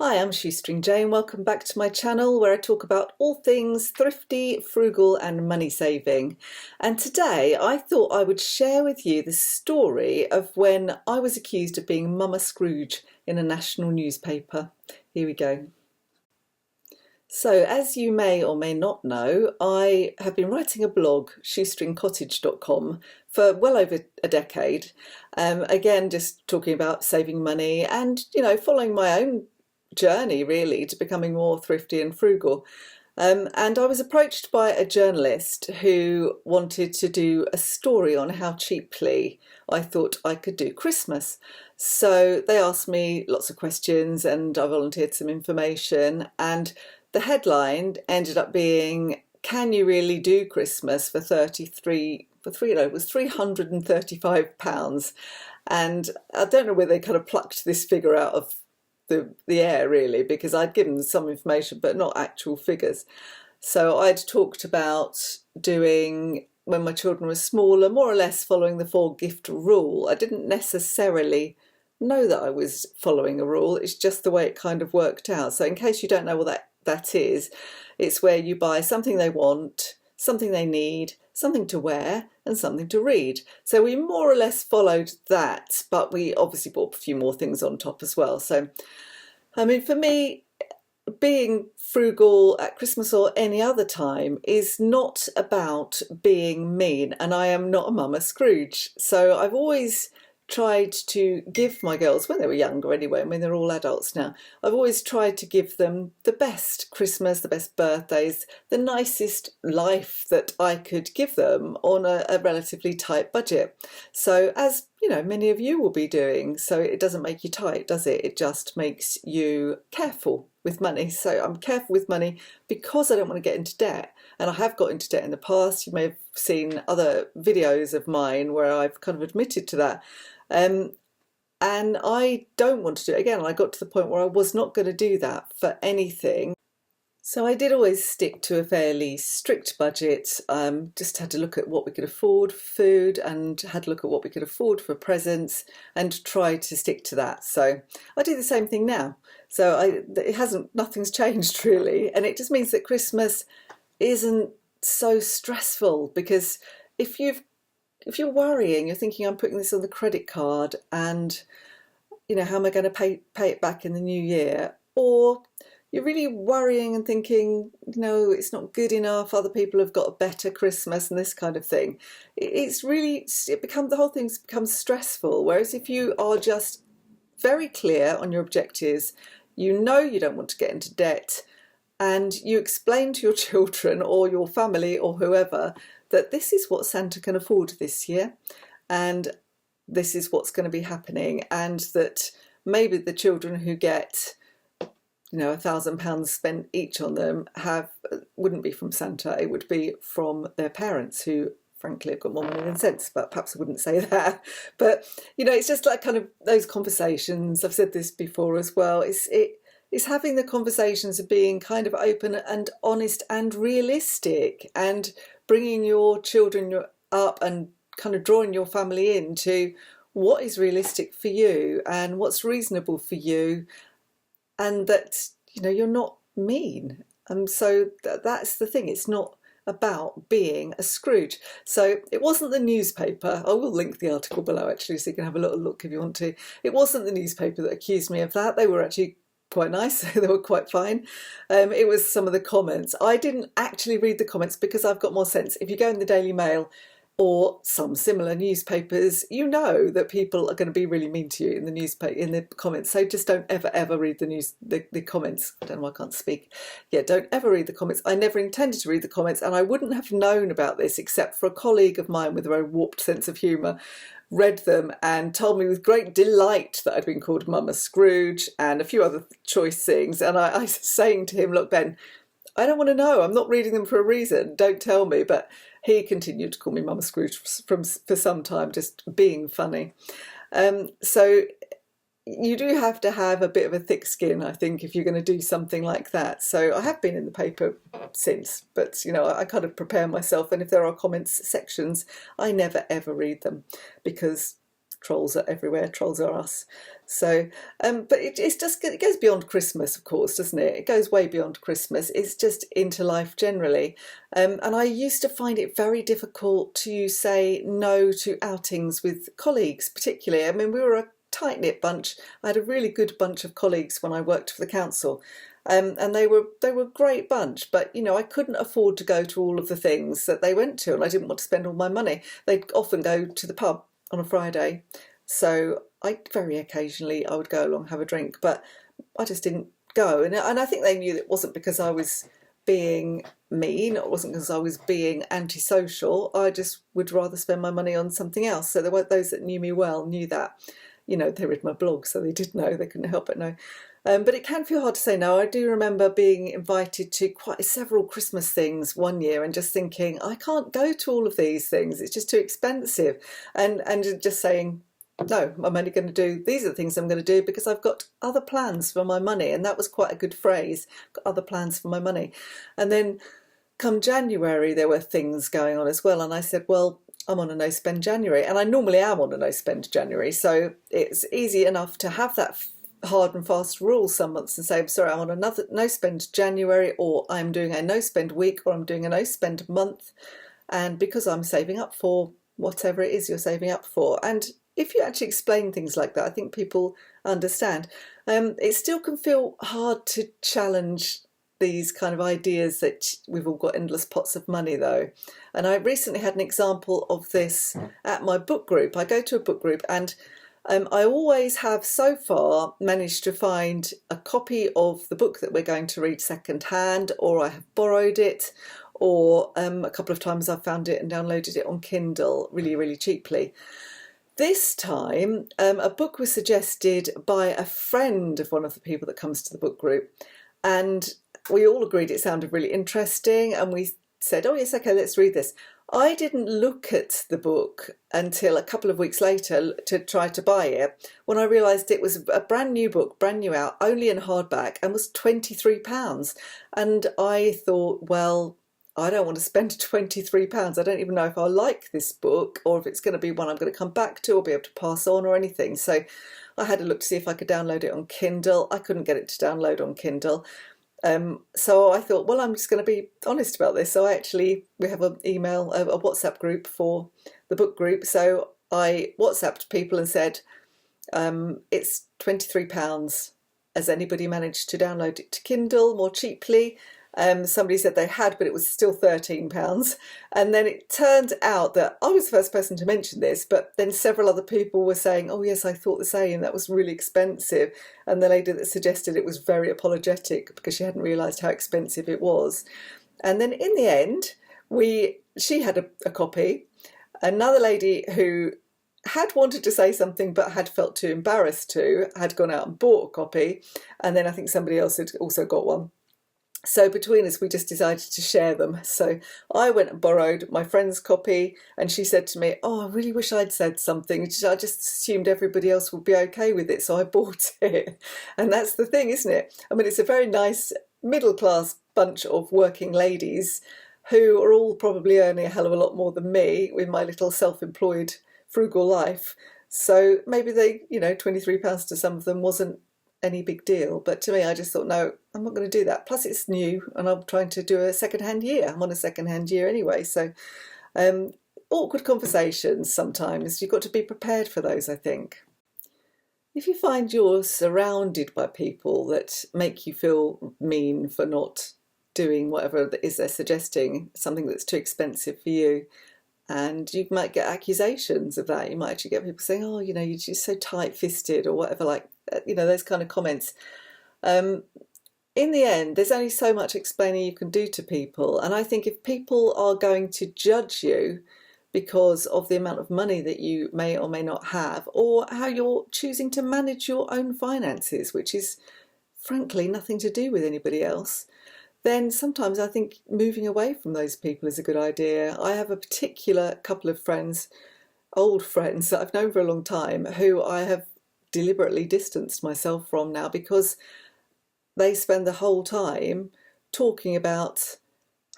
Hi, I'm Shoestring Jane. Welcome back to my channel where I talk about all things thrifty, frugal and money saving. And today I thought I would share with you the story of when I was accused of being Mama Scrooge in a national newspaper. Here we go. So, as you may or may not know, I have been writing a blog, shoestringcottage.com, for well over a decade. Again, just talking about saving money and, following my own journey really to becoming more thrifty and frugal. And I was approached by a journalist who wanted to do a story on how cheaply I thought I could do Christmas. So they asked me lots of questions and I volunteered some information, and the headline ended up being, "Can you really do Christmas for it was £335?" And I don't know where they kind of plucked this figure out of the air really, because I'd given some information but not actual figures. So I'd talked about doing, when my children were smaller, more or less following the 4-gift rule. I didn't necessarily know that I was following a rule, it's just the way it kind of worked out. So in case you don't know what that is, it's where you buy something they want, something they need, something to wear and something to read. So we more or less followed that, but we obviously bought a few more things on top as well. So, I mean, for me, being frugal at Christmas or any other time is not about being mean, and I am not a Mama Scrooge. So I've always tried to give my girls, when they were younger anyway, I mean they're all adults now, I've always tried to give them the best Christmas, the best birthdays, the nicest life that I could give them on a relatively tight budget. So as you know, many of you will be doing, so it doesn't make you tight, does it? It just makes you careful with money. So I'm careful with money because I don't want to get into debt. And I have got into debt in the past. You may have seen other videos of mine where I've kind of admitted to that. And I don't want to do it again. I got to the point where I was not going to do that for anything. So I did always stick to a fairly strict budget. Just had to look at what we could afford for food and had to look at what we could afford for presents and try to stick to that. So I do the same thing now. So nothing's changed really. And it just means that Christmas isn't so stressful, because if you're worrying, you're thinking, I'm putting this on the credit card and, how am I going to pay it back in the new year? Or you're really worrying and thinking, it's not good enough, other people have got a better Christmas and this kind of thing. The whole thing becomes stressful. Whereas if you are just very clear on your objectives, you don't want to get into debt, and you explain to your children or your family or whoever that this is what Santa can afford this year and this is what's going to be happening, and that maybe the children who get £1,000 spent each on them wouldn't be from Santa, it would be from their parents, who frankly have got more money than sense, but perhaps I wouldn't say that. But it's just like kind of those conversations. I've said this before as well. It's having the conversations of being kind of open and honest and realistic, and bringing your children up and kind of drawing your family into what is realistic for you and what's reasonable for you, and that you're not mean. And so that's the thing. It's not about being a Scrooge. So it wasn't the newspaper. I will link the article below actually, so you can have a little look if you want to. It wasn't the newspaper that accused me of that. They were actually quite nice. They were quite fine. It was some of the comments. I didn't actually read the comments because I've got more sense. If you go in the Daily Mail or some similar newspapers, you know that people are going to be really mean to you in the comments. So just don't ever read the comments. I don't know why I can't speak. Yeah, don't ever read the comments. I never intended to read the comments, and I wouldn't have known about this except for a colleague of mine with a very warped sense of humour read them and told me with great delight that I'd been called Mama Scrooge and a few other choice things. And I was saying to him, look, Ben, I don't want to know. I'm not reading them for a reason. Don't tell me. But he continued to call me Mama Scrooge for some time, just being funny. So you do have to have a bit of a thick skin, I think, if you're going to do something like that. So I have been in the paper since, but I kind of prepare myself, and if there are comments sections, I never ever read them, because trolls are everywhere, trolls are us. So, but it goes beyond Christmas, of course, doesn't it? It goes way beyond Christmas. It's just into life generally. And I used to find it very difficult to say no to outings with colleagues, particularly. I mean, we were a tight-knit bunch. I had a really good bunch of colleagues when I worked for the council. And they were a great bunch, but I couldn't afford to go to all of the things that they went to, and I didn't want to spend all my money. They'd often go to the pub on a Friday, so very occasionally I would go along and have a drink, but I just didn't go. And I think they knew it wasn't because I was being mean, it wasn't because I was being antisocial. I just would rather spend my money on something else. So there were those that knew me well, knew that. They read my blog, so they did know. They couldn't help but know. But it can feel hard to say no. I do remember being invited to quite several Christmas things one year and just thinking, I can't go to all of these things. It's just too expensive. And just saying, no, I'm only going to do, these are the things I'm going to do because I've got other plans for my money. And that was quite a good phrase, got other plans for my money. And then come January, there were things going on as well. And I said, well, I'm on a no-spend January. And I normally am on a no-spend January. So it's easy enough to have that hard and fast rule some months and say, I'm sorry, I'm on another no-spend January, or I'm doing a no-spend week, or I'm doing a no-spend month. And because I'm saving up for whatever it is you're saving up for. And if you actually explain things like that, I think people understand. It still can feel hard to challenge these kind of ideas that we've all got endless pots of money though. And I recently had an example of this at my book group. I go to a book group, and I always have so far managed to find a copy of the book that we're going to read second hand, or I have borrowed it, or a couple of times I've found it and downloaded it on Kindle really, really cheaply. This time, a book was suggested by a friend of one of the people that comes to the book group, and we all agreed it sounded really interesting, and we said, oh yes, okay, let's read this. I didn't look at the book until a couple of weeks later to try to buy it, when I realised it was a brand new book, brand new out, only in hardback, and was £23. And I thought, well, I don't want to spend £23. I don't even know if I like this book, or if it's going to be one I'm going to come back to or be able to pass on or anything. So I had a look to see if I could download it on Kindle. I couldn't get it to download on Kindle. So I thought, well, I'm just going to be honest about this. So we have an email, a WhatsApp group for the book group. So I WhatsApped people and said, it's £23. Has anybody managed to download it to Kindle more cheaply? Somebody said they had, but it was still £13. And then it turned out that I was the first person to mention this, but then several other people were saying, oh yes, I thought the same, that was really expensive. And the lady that suggested it was very apologetic because she hadn't realised how expensive it was. And then in the end, she had a copy. Another lady who had wanted to say something but had felt too embarrassed to, had gone out and bought a copy. And then I think somebody else had also got one. So between us, we just decided to share them. So I went and borrowed my friend's copy, and she said to me, oh, I really wish I'd said something. I just assumed everybody else would be okay with it, so I bought it. And that's the thing, isn't it? I mean, it's a very nice middle-class bunch of working ladies who are all probably earning a hell of a lot more than me with my little self-employed frugal life. So maybe £23 to some of them wasn't any big deal, but to me I just thought, no, I'm not going to do that. Plus it's new, and I'm trying to do a second-hand year. I'm on a second-hand year anyway, so awkward conversations sometimes. You've got to be prepared for those, I think. If you find you're surrounded by people that make you feel mean for not doing whatever it is they're suggesting, something that's too expensive for you, and you might get accusations of that. You might actually get people saying, oh, you're just so tight-fisted or whatever, like, those kind of comments. In the end, there's only so much explaining you can do to people. And I think if people are going to judge you because of the amount of money that you may or may not have, or how you're choosing to manage your own finances, which is frankly nothing to do with anybody else, then sometimes I think moving away from those people is a good idea. I have a particular couple of friends, old friends that I've known for a long time, who I have deliberately distanced myself from now, because they spend the whole time talking about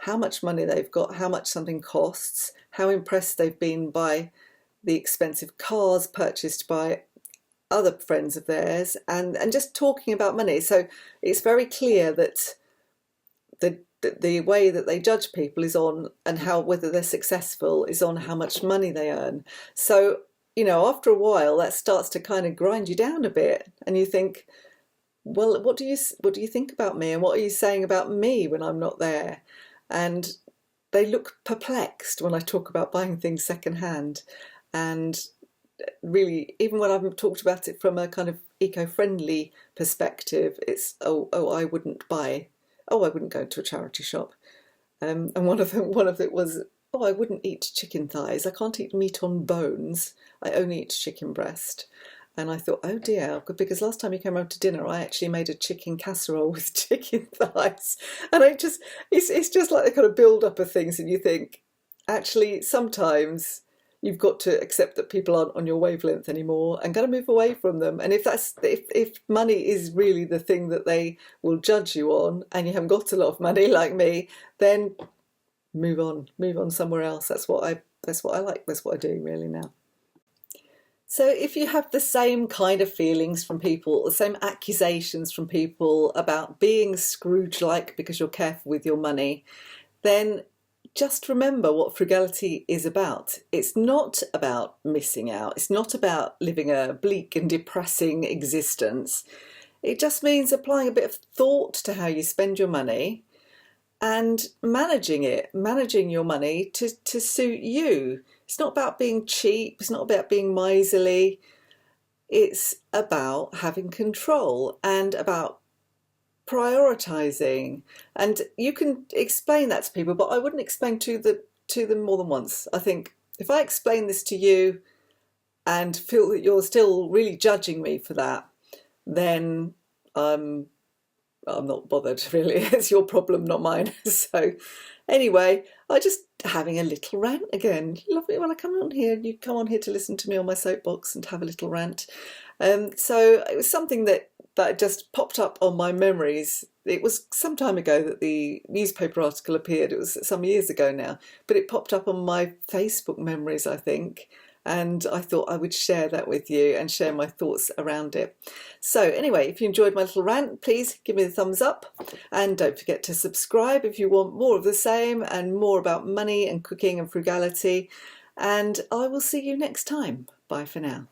how much money they've got, how much something costs, how impressed they've been by the expensive cars purchased by other friends of theirs, and just talking about money. So it's very clear that the way that they judge people is on, and how whether they're successful is on how much money they earn. So, after a while that starts to kind of grind you down a bit, and you think, well, what do you think about me, and what are you saying about me when I'm not there? And they look perplexed when I talk about buying things secondhand. And really, even when I've talked about it from a kind of eco-friendly perspective, it's I wouldn't buy. Oh, I wouldn't go to a charity shop. And one of it was, oh, I wouldn't eat chicken thighs. I can't eat meat on bones. I only eat chicken breast. And I thought, oh dear, because last time you came around to dinner, I actually made a chicken casserole with chicken thighs. And it's just like the kind of build up of things, and you think, actually, sometimes you've got to accept that people aren't on your wavelength anymore and got to move away from them. And if money is really the thing that they will judge you on, and you haven't got a lot of money like me, then move on somewhere else. That's what I like. That's what I do really now. So if you have the same kind of feelings from people, the same accusations from people about being Scrooge-like because you're careful with your money, then just remember what frugality is about. It's not about missing out. It's not about living a bleak and depressing existence. It just means applying a bit of thought to how you spend your money and managing your money to suit you. It's not about being cheap. It's not about being miserly. It's about having control and about prioritizing. And you can explain that to people, but I wouldn't explain to them more than once. I think if I explain this to you and feel that you're still really judging me for that, then I'm not bothered really. It's your problem, not mine. So anyway, I just having a little rant again. You love it when I come on here. You come on here to listen to me on my soapbox and have a little rant. So it was something that just popped up on my memories. It was some time ago that the newspaper article appeared. It was some years ago now, but it popped up on my Facebook memories, I think. And I thought I would share that with you and share my thoughts around it. So anyway, if you enjoyed my little rant, please give me the thumbs up, and don't forget to subscribe if you want more of the same and more about money and cooking and frugality. And I will see you next time. Bye for now.